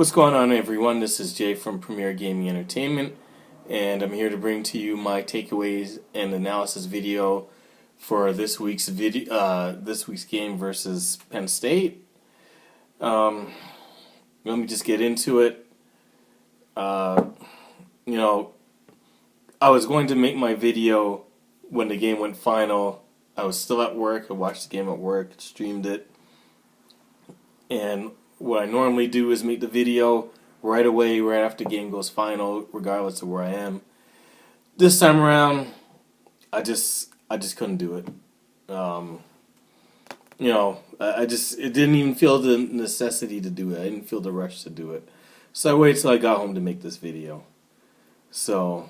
What's going on, everyone? This is Jay from Premier Gaming Entertainment, and I'm here to bring to you my takeaways and analysis video for this week's game versus Penn State. Let me just get into it. You know, I was going to make my video when the game went final. I was still at work. I watched the game at work, streamed it, and what I normally do is make the video right away, right after the game goes final, regardless of where I am. This time around, I just couldn't do it. It didn't even feel the necessity to do it. I didn't feel the rush to do it. So I waited till I got home to make this video. So,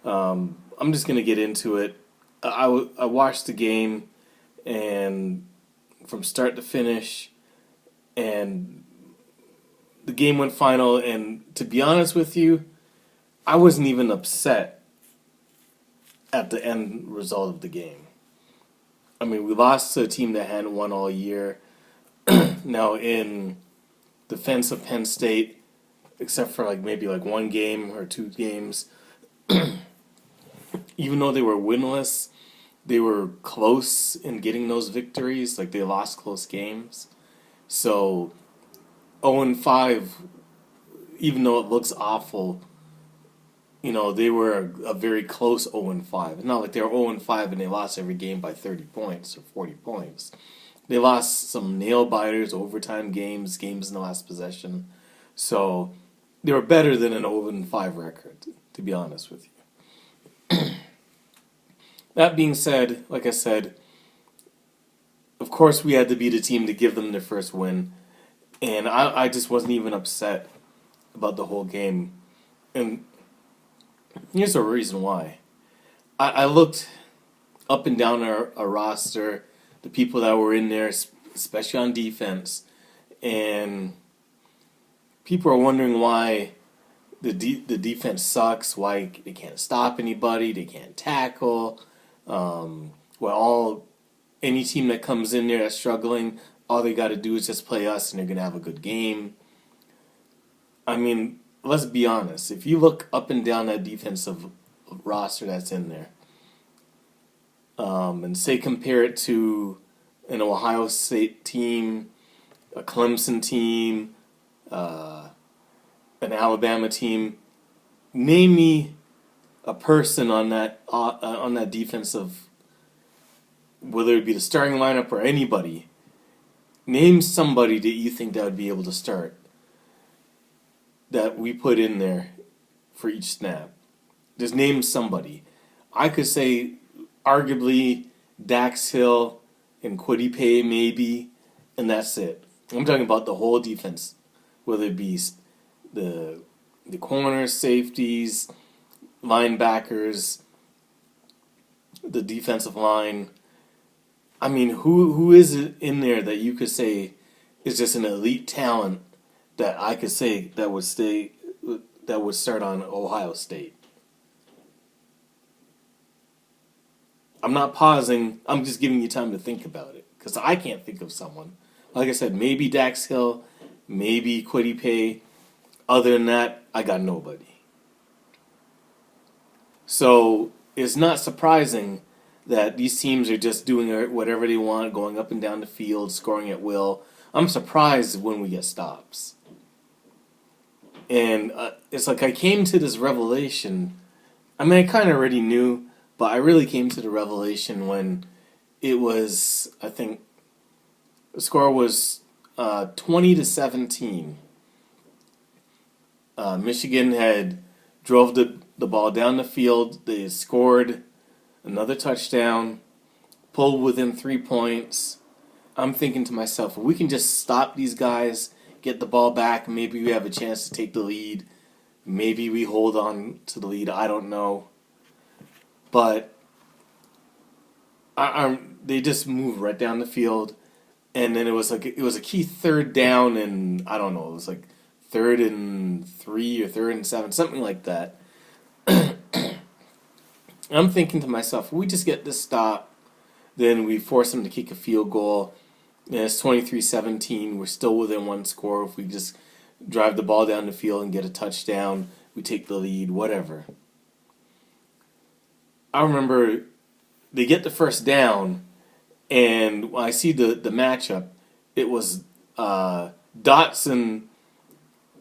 I'm just gonna get into it. I watched the game, and from start to finish, and the game went final, and to be honest with you, I wasn't even upset at the end result of the game. I mean, we lost to a team that hadn't won all year. Now, in defense of Penn State, except for maybe one game or two games, even though they were winless, they were close in getting those victories. They lost close games. So, 0-5, even though it looks awful, they were a very close 0-5. It's not like they were 0-5 and they lost every game by 30 points or 40 points. They lost some nail-biters, overtime games in the last possession. So, they were better than an 0-5 record, to be honest with you. That being said, like I said, of course we had to beat a team to give them their first win. And I just wasn't even upset about the whole game. And here's the reason why. I looked up and down our roster, the people that were in there, especially on defense, and people are wondering why the defense sucks, why they can't stop anybody, they can't tackle. Any team that comes in there that's struggling, all they got to do is just play us and they're going to have a good game. I mean, let's be honest. If you look up and down that defensive roster that's in there, and say compare it to an Ohio State team, a Clemson team, an Alabama team, name me a person on that defensive, whether it be the starting lineup or anybody. Name somebody that you think that would be able to start, that we put in there for each snap. Just name somebody. I could say arguably Dax Hill and Kwity Paye maybe, and that's it. I'm talking about the whole defense, whether it be the corners, safeties, linebackers, the defensive line. I mean, who is it in there that you could say is just an elite talent that I could say that would start on Ohio State? I'm not pausing. I'm just giving you time to think about it, because I can't think of someone. Like I said, maybe Dax Hill, maybe Kwity Paye. Other than that, I got nobody. So it's not surprising that these teams are just doing whatever they want, going up and down the field, scoring at will. I'm surprised when we get stops. And it's like I came to this revelation. I mean, I kind of already knew, but I really came to the revelation when it was, I think, the score was 20-17. Michigan had drove the ball down the field. They scored another touchdown, pulled within 3 points. I'm thinking to myself, if we can just stop these guys, get the ball back, maybe we have a chance to take the lead. Maybe we hold on to the lead. I don't know. But they just moved right down the field. And then it was a key third down, and I don't know, it was 3rd and 3 or 3rd and 7, something like that. I'm thinking to myself, if we just get this stop, then we force them to kick a field goal, and it's 23-17. We're still within one score. If we just drive the ball down the field and get a touchdown. We take the lead, whatever. I remember they get the first down, and when I see the matchup, it was Dotson,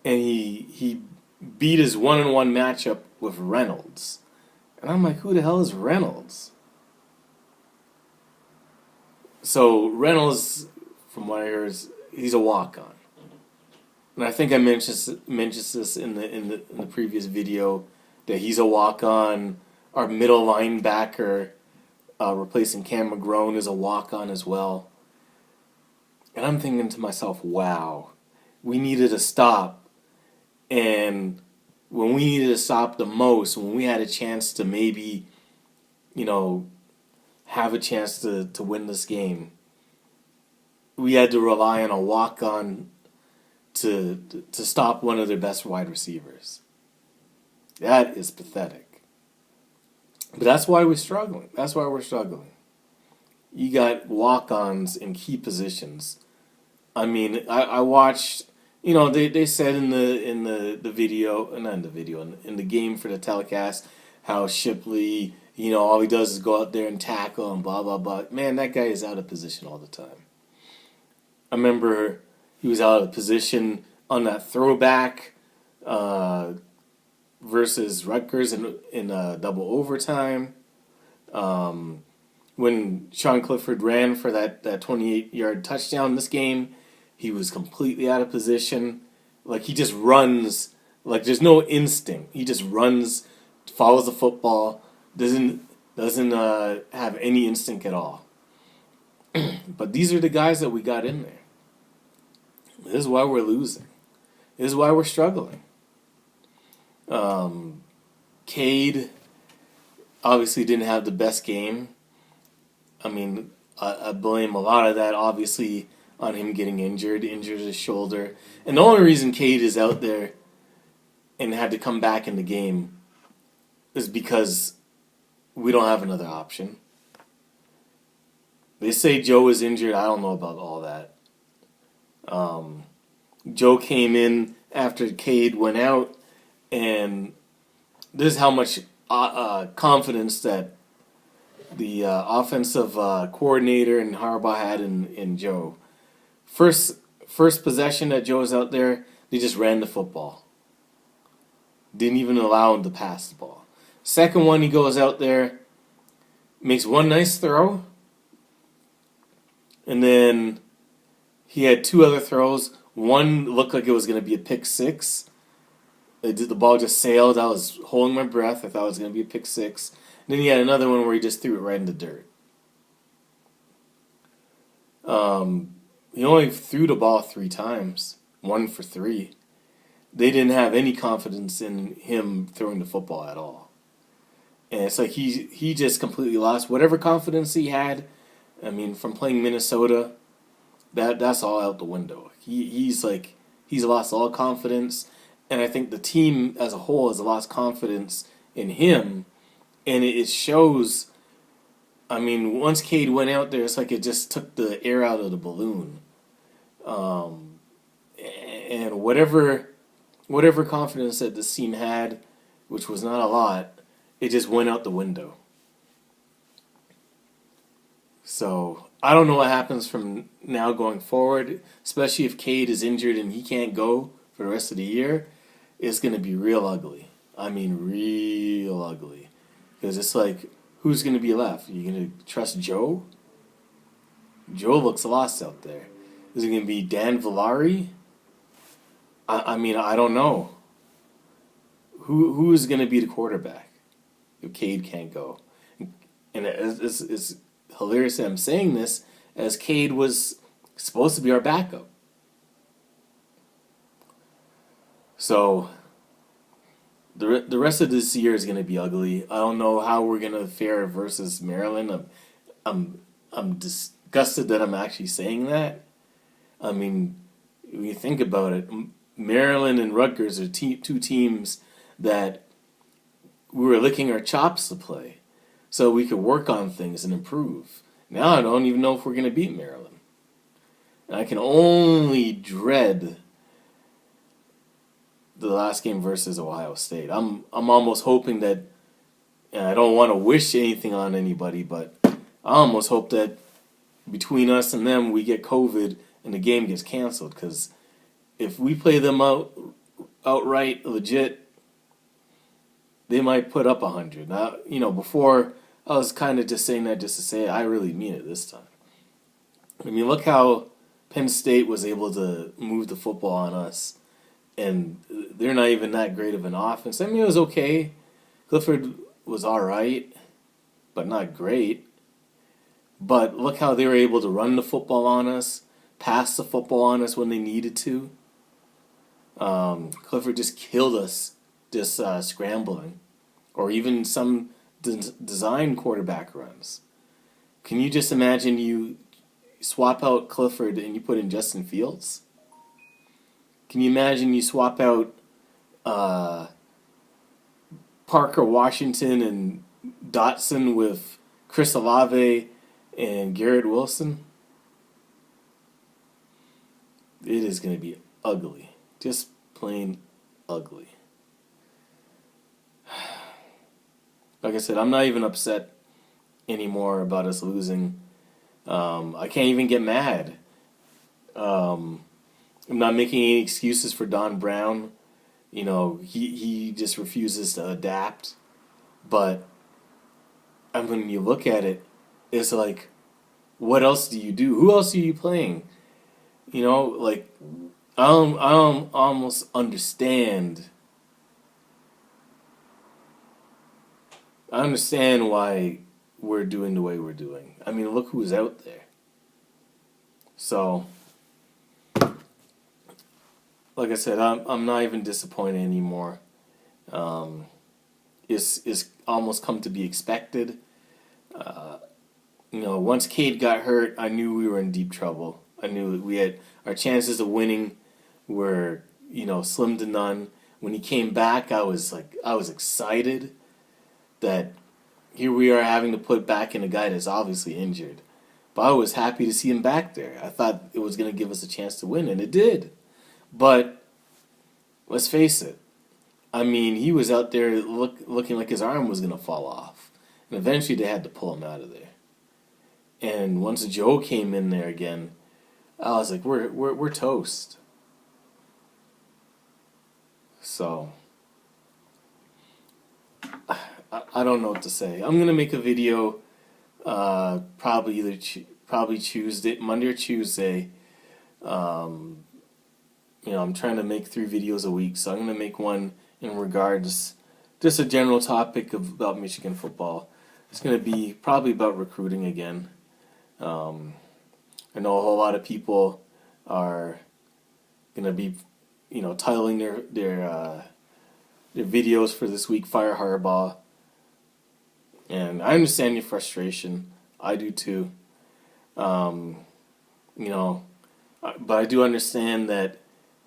and he beat his 1-on-1 matchup with Reynolds. And I'm like, who the hell is Reynolds? So Reynolds, from what I heard, he's a walk-on. And I think I mentioned this in the previous video, that he's a walk-on. Our middle linebacker, replacing Cam McGrone, is a walk-on as well. And I'm thinking to myself, wow, we needed a stop. And when we needed to stop the most, when we had a chance to maybe, have a chance to win this game, we had to rely on a walk-on to stop one of their best wide receivers. That is pathetic. But that's why we're struggling. You got walk-ons in key positions. I mean, I watched. They said in the video, not in the video, in the game for the telecast, how Shipley, all he does is go out there and tackle and blah, blah, blah. Man, that guy is out of position all the time. I remember he was out of position on that throwback versus Rutgers in double overtime. When Sean Clifford ran for that 28-yard touchdown this game, he was completely out of position. Like, he just runs. Like, there's no instinct. He just runs, follows the football, doesn't have any instinct at all. But these are the guys that we got in there. This is why we're losing. This is why we're struggling. Cade obviously didn't have the best game. I mean, I blame a lot of that, obviously, on him getting injured his shoulder. And the only reason Cade is out there and had to come back in the game is because we don't have another option. They say Joe is injured. I don't know about all that. Joe came in after Cade went out, and this is how much confidence that the offensive coordinator and Harbaugh had in Joe. First possession that Joe was out there, they just ran the football. Didn't even allow him to pass the ball. Second one, he goes out there, makes one nice throw, and then he had two other throws. One looked like it was going to be a pick six. The ball just sailed. I was holding my breath. I thought it was going to be a pick six. And then he had another one where he just threw it right in the dirt. He only threw the ball 3 times. 1 for 3. They didn't have any confidence in him throwing the football at all. And it's like he just completely lost whatever confidence he had. I mean, from playing Minnesota, that's all out the window. He's lost all confidence, and I think the team as a whole has lost confidence in him, and it shows. I mean, once Cade went out there, it's like it just took the air out of the balloon, and whatever confidence that this team had, which was not a lot, it just went out the window. So I don't know what happens from now going forward, especially if Cade is injured and he can't go for the rest of the year. It's going to be real ugly. I mean, real ugly. Because it's like, who's going to be left? Are you going to trust Joe? Joe looks lost out there. Is it going to be Dan Villari? I mean, I don't know. Who is going to be the quarterback if Cade can't go? And it's hilarious that I'm saying this, as Cade was supposed to be our backup. So the rest of this year is going to be ugly. I don't know how we're going to fare versus Maryland. I'm disgusted that I'm actually saying that. I mean, when you think about it, Maryland and Rutgers are two teams that we were licking our chops to play so we could work on things and improve. Now I don't even know if we're going to beat Maryland. And I can only dread the last game versus Ohio State. I'm almost hoping that, and I don't want to wish anything on anybody, but I almost hope that between us and them we get COVID and the game gets canceled, because if we play them outright legit, they might put up 100. Now, before I was kind of just saying that just to say it. I really mean it this time. I mean, look how Penn State was able to move the football on us, and they're not even that great of an offense. I mean, it was okay. Clifford was all right, but not great. But look how they were able to run the football on us, pass the football on us when they needed to. Clifford just killed us, just scrambling, or even some design quarterback runs. Can you just imagine you swap out Clifford and you put in Justin Fields? Can you imagine you swap out Parker Washington and Dotson with Chris Olave and Garrett Wilson? It is going to be ugly. Just plain ugly. Like I said, I'm not even upset anymore about us losing. I can't even get mad. I'm not making any excuses for Don Brown. He just refuses to adapt. But when you look at it, it's like, what else do you do? Who else are you playing? I don't almost understand. I understand why we're doing the way we're doing. I mean, look who's out there. So, like I said, I'm not even disappointed anymore. It's almost come to be expected. Once Cade got hurt, I knew we were in deep trouble. I knew we had our chances of winning were, slim to none. When he came back, I was excited that here we are having to put back in a guy that's obviously injured. But I was happy to see him back there. I thought it was going to give us a chance to win, and it did. But let's face it. I mean, he was out there looking like his arm was going to fall off. And eventually they had to pull him out of there. And once Joe came in there again, I was like, we're toast. So I don't know what to say. I'm gonna make a video, probably Tuesday, Monday or Tuesday. I'm trying to make 3 videos a week, so I'm gonna make one in regards just a general topic about Michigan football. It's gonna be probably about recruiting again. I know a whole lot of people are gonna be, titling their videos for this week, Fire Harbaugh. And I understand your frustration. I do too. But I do understand that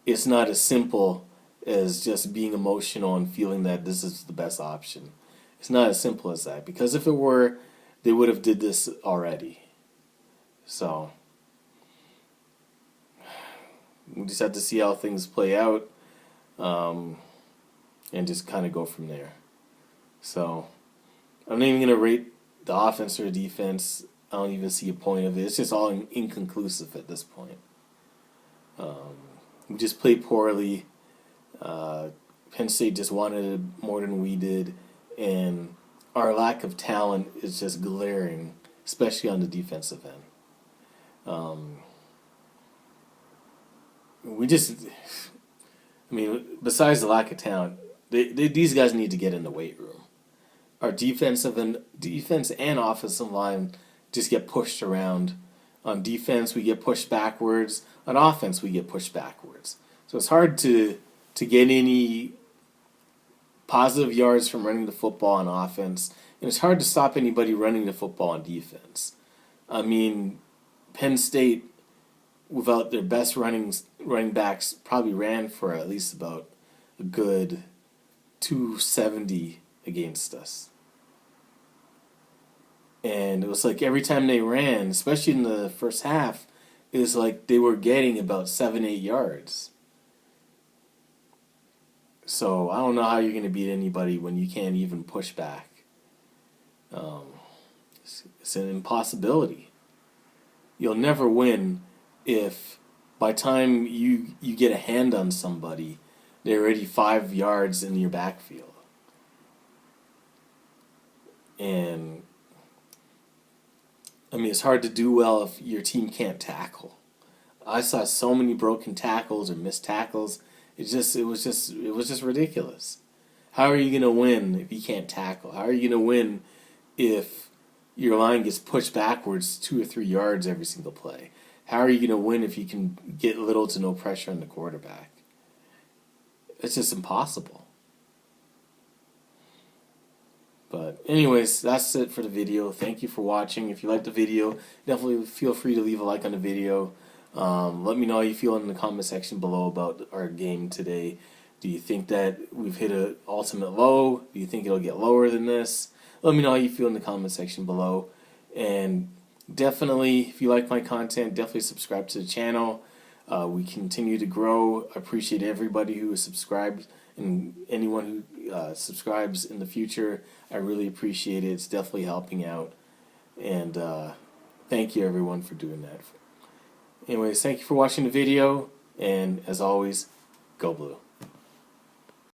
it's not as simple as just being emotional and feeling that this is the best option. It's not as simple as that, because if it were, they would have did this already. So we just have to see how things play out, and just kind of go from there. So I'm not even going to rate the offense or defense. I don't even see a point of it. It's just all inconclusive at this point. We just played poorly. Penn State just wanted it more than we did, and our lack of talent is just glaring, especially on the defensive end. Besides the lack of talent, these guys need to get in the weight room. Our defense and offensive line just get pushed around. On defense, we get pushed backwards. On offense, we get pushed backwards. So it's hard to get any positive yards from running the football on offense, and it's hard to stop anybody running the football on defense. I mean, Penn State, without their best running backs, probably ran for at least about a good 270 against us. And it was like every time they ran, especially in the first half, it was like they were getting about 7-8 yards. So I don't know how you're going to beat anybody when you can't even push back. Um, it's an impossibility. You'll never win if by time you get a hand on somebody, they're already 5 yards in your backfield. And I mean, it's hard to do well if your team can't tackle. I saw so many broken tackles or missed tackles. It was just ridiculous. How are you going to win if you can't tackle? How are you going to win if your line gets pushed backwards 2 or 3 yards every single play? How are you going to win if you can get little to no pressure on the quarterback? It's just impossible. But anyways, that's it for the video. Thank you for watching. If you liked the video, definitely feel free to leave a like on the video. Let me know how you feel in the comment section below about our game today. Do you think that we've hit an ultimate low? Do you think it'll get lower than this? Let me know how you feel in the comment section below. And definitely, if you like my content, definitely subscribe to the channel. We continue to grow. I appreciate everybody who is subscribed and anyone who subscribes in the future. I really appreciate it. It's definitely helping out. And thank you, everyone, for doing that. Anyways, thank you for watching the video. And as always, go blue.